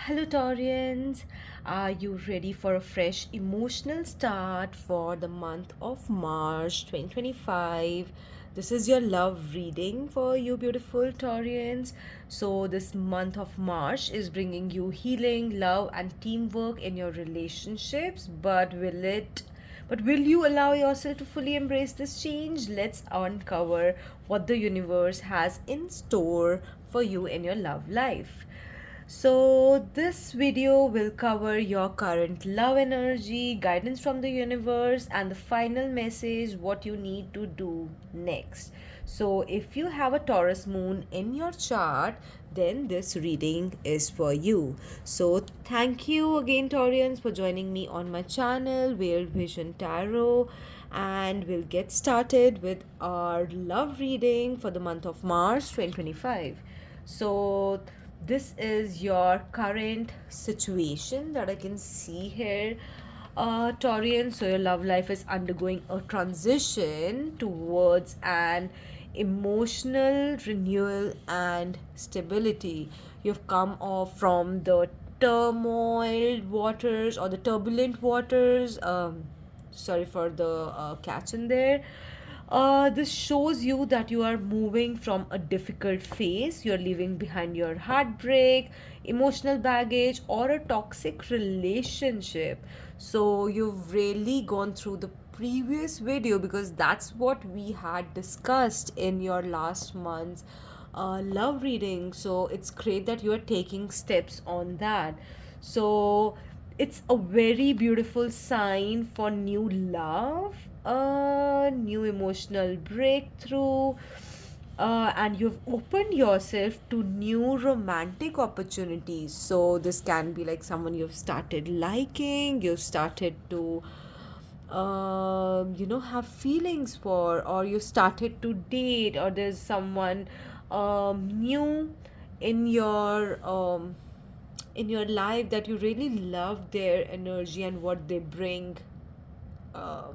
Hello, Taurians. Are you ready for a fresh emotional start for the month of March 2025? This is your love reading for you, beautiful Taurians. So, this month of March is bringing you healing, love, and teamwork in your relationships. But will you allow yourself to fully embrace this change? Let's uncover what the universe has in store for you in your love life. So, this video will cover your current love energy, guidance from the universe, and the final message what you need to do next. So, if you have a Taurus moon in your chart, then this reading is for you. So, thank you again, Taurians, for joining me on my channel, Veiled Vision Tarot, and we'll get started with our love reading for the month of March 2025. So, this is your current situation that I can see here, Taurian. So, your love life is undergoing a transition towards an emotional renewal and stability. You've come off from the turmoil waters or the turbulent waters. Sorry for the catch in there. This shows you that you are moving from a difficult phase. You're leaving behind your heartbreak, emotional baggage, or a toxic relationship. So, you've really gone through the previous video because that's what we had discussed in your last month's love reading. So, it's great that you are taking steps on that. So, it's a very beautiful sign for new love, a new emotional breakthrough, and you've opened yourself to new romantic opportunities. So, this can be like someone you've started liking, you've started to have feelings for, or you started to date, or there's someone new in your life that you really love their energy and what they bring uh,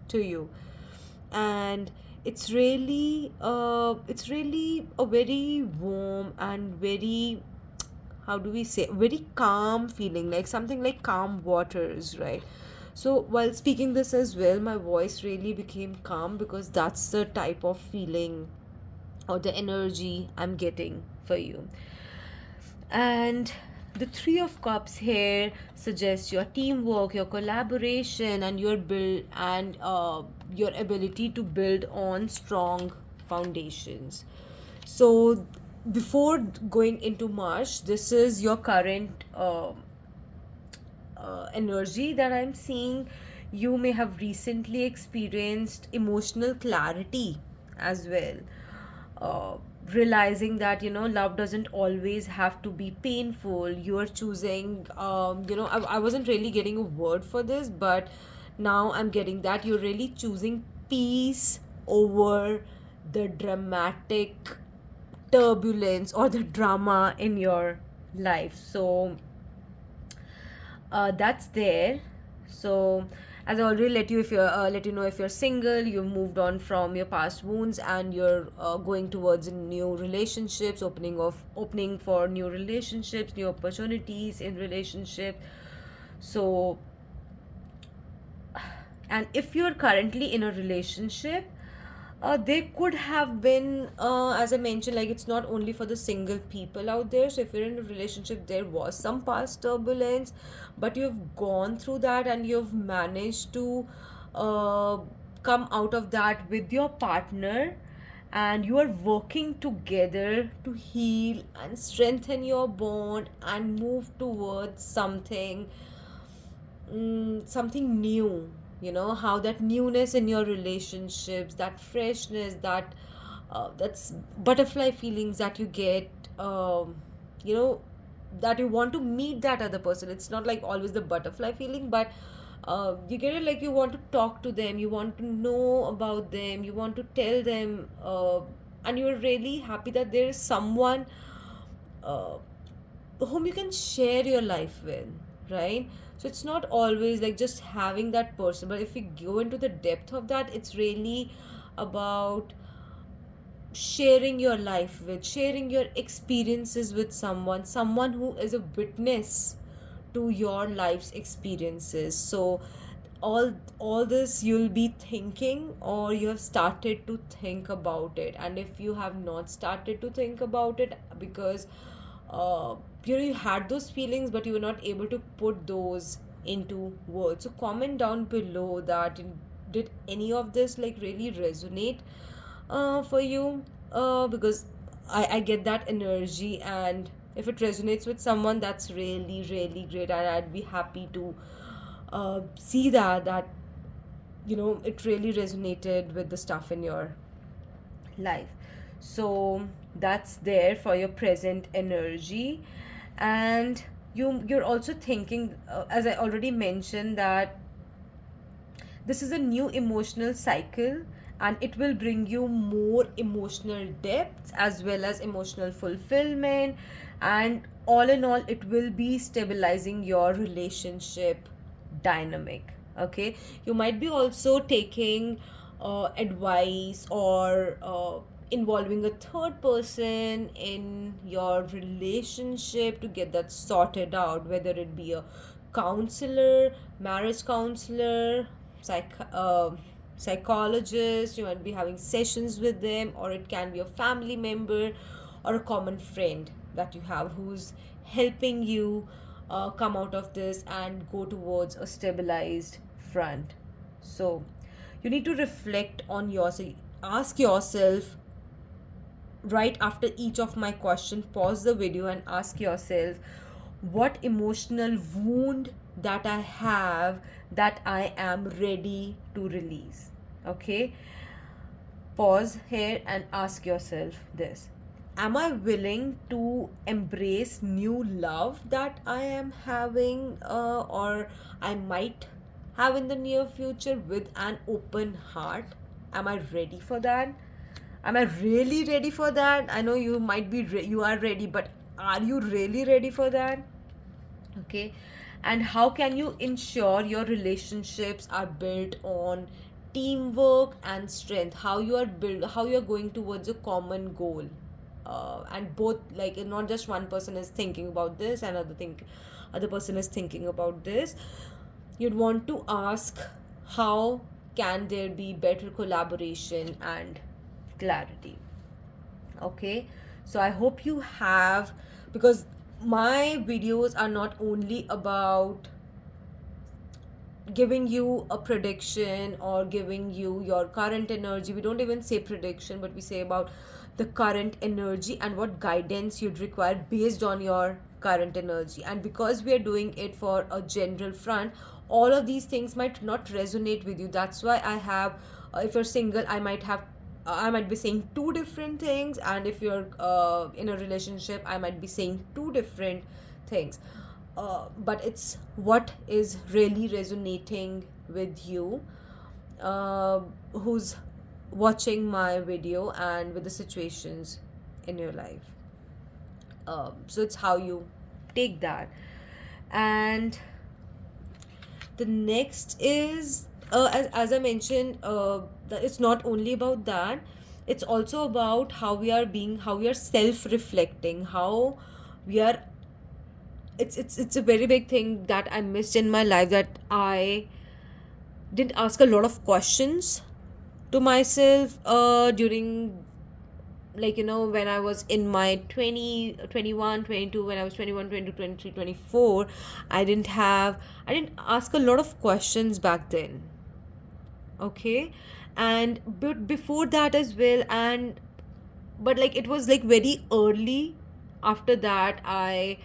to you. And it's really a very warm and very, how do we say, very calm feeling, like something like calm waters, right? So while speaking this as well, my voice really became calm because that's the type of feeling or the energy I'm getting for you. And the Three of Cups here suggests your teamwork, your collaboration, and your ability to build on strong foundations. So, before going into March, this is your current energy that I'm seeing. You may have recently experienced emotional clarity as well. Uh, Realizing that love doesn't always have to be painful. You are choosing, I wasn't really getting a word for this, but now I'm getting that you're really choosing peace over the dramatic turbulence or the drama in your life. So that's there. So as I already let you know, if you're single, you've moved on from your past wounds and you're going towards new relationships, opening for new relationships, new opportunities in relationship. So, and if you're currently in a relationship, there could have been, as I mentioned, like it's not only for the single people out there. So if you're in a relationship, there was some past turbulence, but you've gone through that and you've managed to uh, come out of that with your partner, and you are working together to heal and strengthen your bond and move towards something new. How that newness in your relationships, that freshness, that's butterfly feelings that you get, you know that you want to meet that other person. It's not like always the butterfly feeling, but you get it, like you want to talk to them, you want to know about them, you want to tell them, and you're really happy that there is someone uh, whom you can share your life with, right? So it's not always like just having that person, but if we go into the depth of that, it's really about sharing your life with, sharing your experiences with someone who is a witness to your life's experiences. So all this you'll be thinking, or you have started to think about it. And if you have not started to think about it, because uh, you had those feelings but you were not able to put those into words, so comment down below that did any of this like really resonate for you, because I get that energy, and if it resonates with someone, that's really really great, and I'd be happy to see that it really resonated with the stuff in your life. So that's there for your present energy. And you're also thinking, as I already mentioned, that this is a new emotional cycle, and it will bring you more emotional depth as well as emotional fulfillment. And all in all, it will be stabilizing your relationship dynamic. Okay, you might be also taking advice, or involving a third person in your relationship to get that sorted out, whether it be a counselor, marriage counselor, psychologist. You might be having sessions with them, or it can be a family member or a common friend that you have who's helping you come out of this and go towards a stabilized front. So you need to reflect on yourself. Ask yourself right after each of my question, pause the video and ask yourself what emotional wound that I have that I am ready to release. Okay, pause here and ask yourself this: am I willing to embrace new love that I am having, or I might have in the near future, with an open heart? Am I ready for that? Am I really ready for that? I know you might be you are ready, but are you really ready for that? Okay. And how can you ensure your relationships are built on teamwork and strength? How you are going towards a common goal, and both, like, not just one person is thinking about this and other person is thinking about this. You'd want to ask, how can there be better collaboration and clarity? Okay, so I hope you have, because my videos are not only about giving you a prediction or giving you your current energy. We don't even say prediction, but we say about the current energy and what guidance you'd require based on your current energy. And because we are doing it for a general front, all of these things might not resonate with you. That's why I have, if you're single, I might be saying two different things, and if you're in a relationship, I might be saying two different things. But it's what is really resonating with you, who's watching my video, and with the situations in your life. So it's how you take that. And the next is, as I mentioned, that it's not only about that, it's also about how we are self-reflecting, how we are. It's a very big thing that I missed in my life, that I didn't ask a lot of questions to myself during, like, when I was in my 20, 21, 22. When I was 21, 22, 23, 24, I didn't ask a lot of questions back then. Okay, and but before that as well. And but like, it was like very early after that I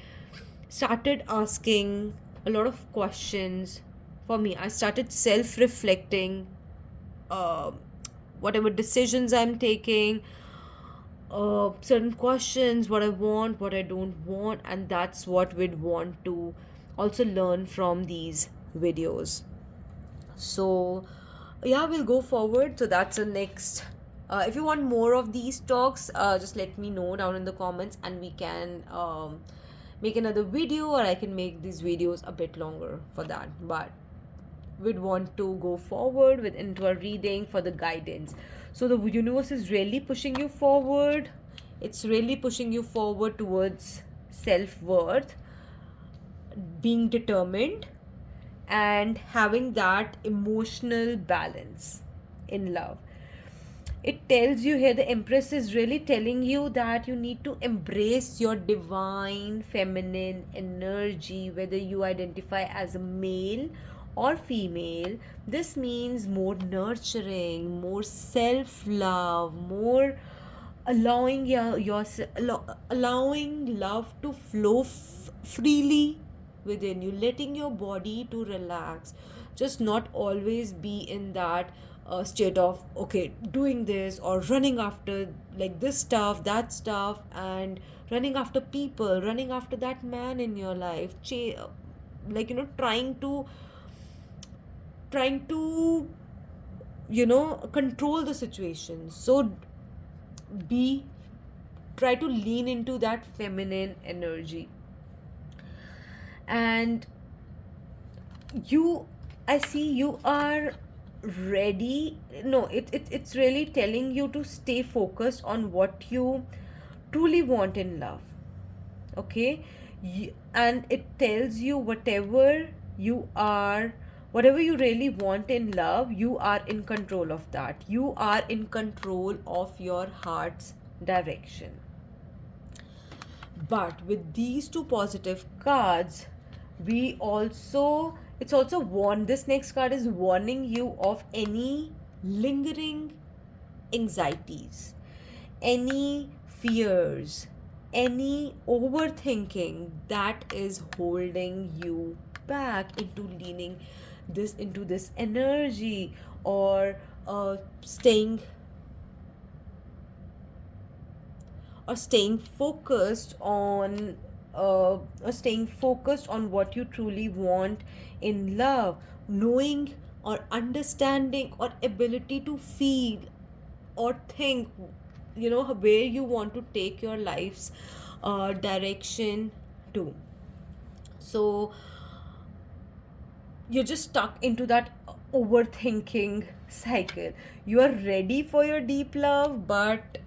started asking a lot of questions. For me, I started self reflecting, uh, whatever decisions I'm taking, certain questions, what I want, what I don't want. And that's what we'd want to also learn from these videos. So yeah, we'll go forward. So that's the next. If you want more of these talks, just let me know down in the comments, and we can make another video, or I can make these videos a bit longer for that. But we'd want to go forward with into our reading for the guidance. So the universe is really pushing you forward. It's really pushing you forward towards self-worth, being determined, and having that emotional balance in love. It tells you here, the Empress is really telling you that you need to embrace your divine feminine energy, whether you identify as a male or female. This means more nurturing, more self love, more allowing allowing love to flow freely within you, letting your body to relax, just not always be in that state of okay, doing this or running after like this stuff, that stuff, and running after people, running after that man in your life, like trying to control the situation. So be try to lean into that feminine energy. And you I see you are ready. No, it's really telling you to stay focused on what you truly want in love. Okay. And it tells you whatever you really want in love, you are in control of that. You are in control of your heart's direction. But with these two positive cards, we also it's also warn this next card is warning you of any lingering anxieties, any fears, any overthinking that is holding you back into this energy, or staying staying focused on what you truly want in love, knowing or understanding or ability to feel or think, where you want to take your life's direction to. So you're just stuck into that overthinking cycle. You are ready for your deep love, but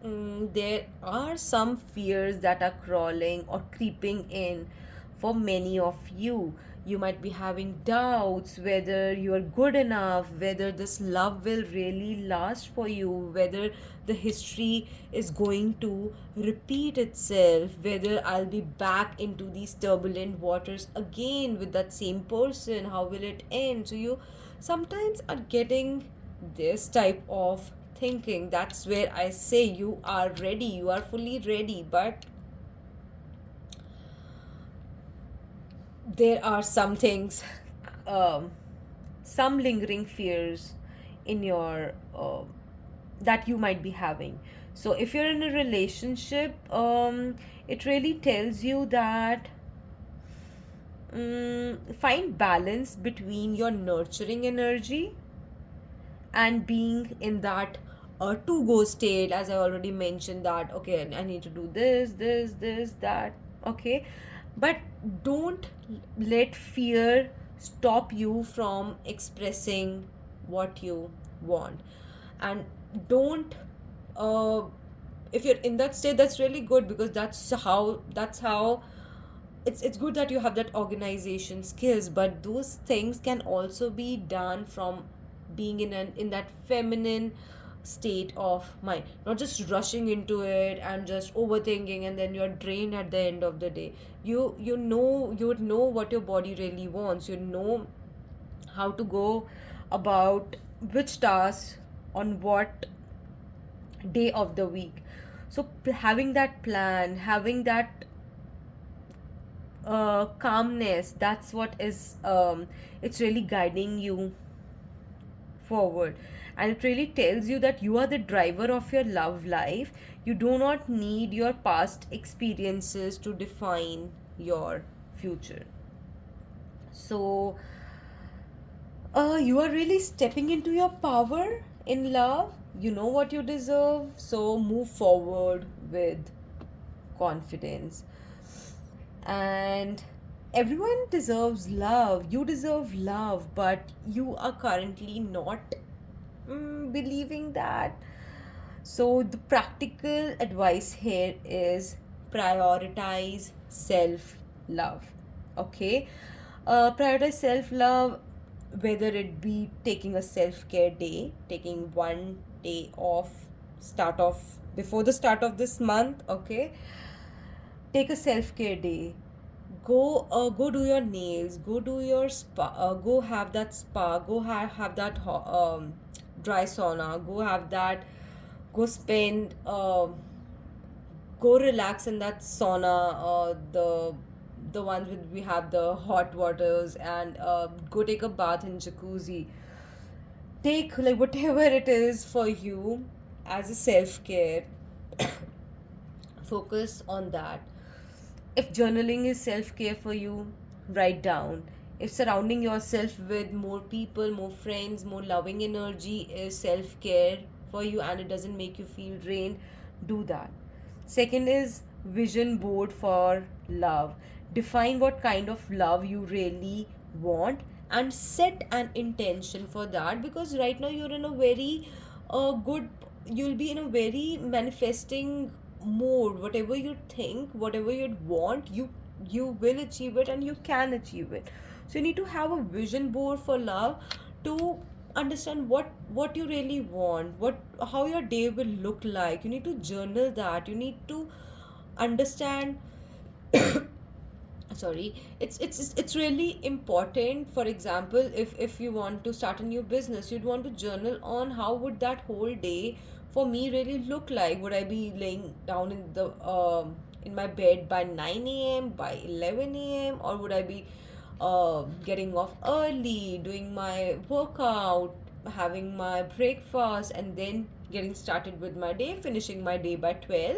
there are some fears that are crawling or creeping in for many of you. You might be having doubts whether you are good enough, whether this love will really last for you, whether the history is going to repeat itself, whether I'll be back into these turbulent waters again with that same person. How will it end? So you sometimes are getting this type of thinking. That's where I say you are ready, you are fully ready, but there are some things, um, some lingering fears in your that you might be having. So if you're in a relationship, it really tells you that find balance between your nurturing energy and being in that to go state, as I already mentioned, that okay, I need to do this, that. Okay. But don't let fear stop you from expressing what you want. And don't uh, if you're in that state, that's really good, because that's how it's good that you have that organization skills, but those things can also be done from being in that feminine state of mind, not just rushing into it and just overthinking, and then you're drained at the end of the day. You would know what your body really wants. You know how to go about which task on what day of the week. So having that plan, having that calmness, that's what is it's really guiding you forward. And it really tells you that you are the driver of your love life. You do not need your past experiences to define your future. So you are really stepping into your power in love. You know what you deserve, so move forward with confidence. And everyone deserves love. You deserve love, but you are currently not believing that. So, the practical advice here is prioritize self love. Okay, prioritize self love, whether it be taking a self care day, taking one day off, start off before the start of this month. Okay, take a self care day. Go do your nails. Go do your spa. Go have that spa. Go have that dry sauna. Go have that. Go spend. Go relax in that sauna. The ones with we have the hot waters, and go take a bath in jacuzzi. Take like whatever it is for you as a self care. Focus on that. If journaling is self care for you, write down. If surrounding yourself with more people, more friends, more loving energy is self care for you and it doesn't make you feel drained, do that. Second is vision board for love. Define what kind of love you really want and set an intention for that, because right now you're in a very good, you'll be in a very manifesting mode. Whatever you think, whatever you want, you will achieve it and you can achieve it. So you need to have a vision board for love to understand what you really want, what how your day will look like. You need to journal that. You need to understand. Sorry, it's really important. For example, if you want to start a new business, you'd want to journal on how would that whole day for me really look like. Would I be laying down in my bed by 9 a.m., by 11 a.m., or would I be getting off early, doing my workout, having my breakfast, and then getting started with my day, finishing my day by 12.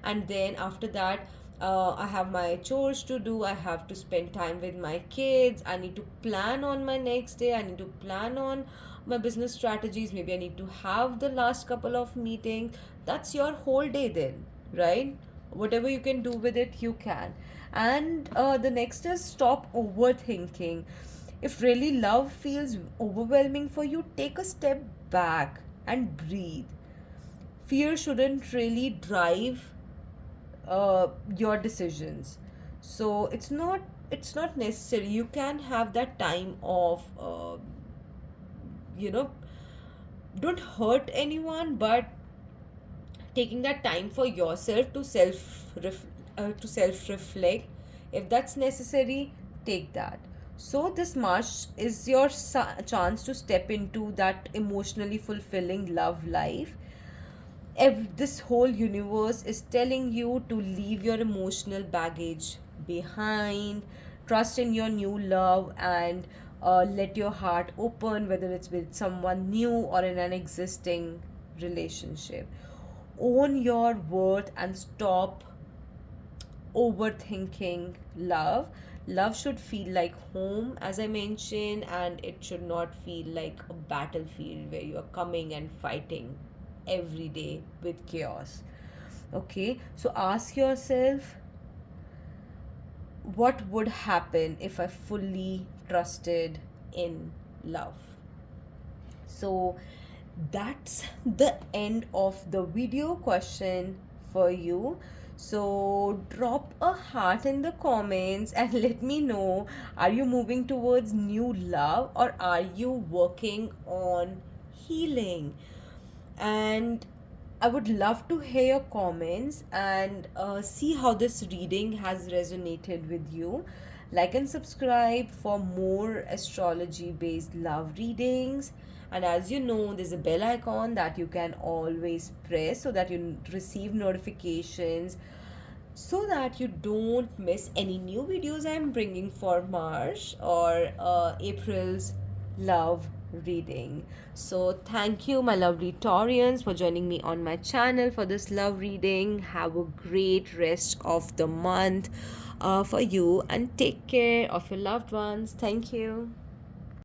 And then after that, I have my chores to do. I have to spend time with my kids. I need to plan on my next day. I need to plan on my business strategies. Maybe I need to have the last couple of meetings. That's your whole day then, right? Whatever you can do with it, you can. And the next is stop overthinking. If really love feels overwhelming for you, take a step back and breathe. Fear shouldn't really drive your decisions. So it's not necessary. You can have that time of you know don't hurt anyone, but taking that time for yourself to self reflect. If that's necessary, take that. So this March is your chance to step into that emotionally fulfilling love life. This whole universe is telling you to leave your emotional baggage behind, trust in your new love, and let your heart open, whether it's with someone new or in an existing relationship. Own your worth and stop overthinking love. Love should feel like home, as I mentioned, and it should not feel like a battlefield where you are coming and fighting every day with chaos. Okay, so ask yourself, what would happen if I fully trusted in love? So that's the end of the video question for you. So drop a heart in the comments and let me know, are you moving towards new love or are you working on healing? And I would love to hear your comments and see how this reading has resonated with you. Like and subscribe for more astrology based love readings. And as you know, there's a bell icon that you can always press so that you receive notifications, so that you don't miss any new videos I'm bringing for March or April's love reading. So, thank you, my lovely Taurians, for joining me on my channel for this love reading. Have a great rest of the month for you and take care of your loved ones. Thank you.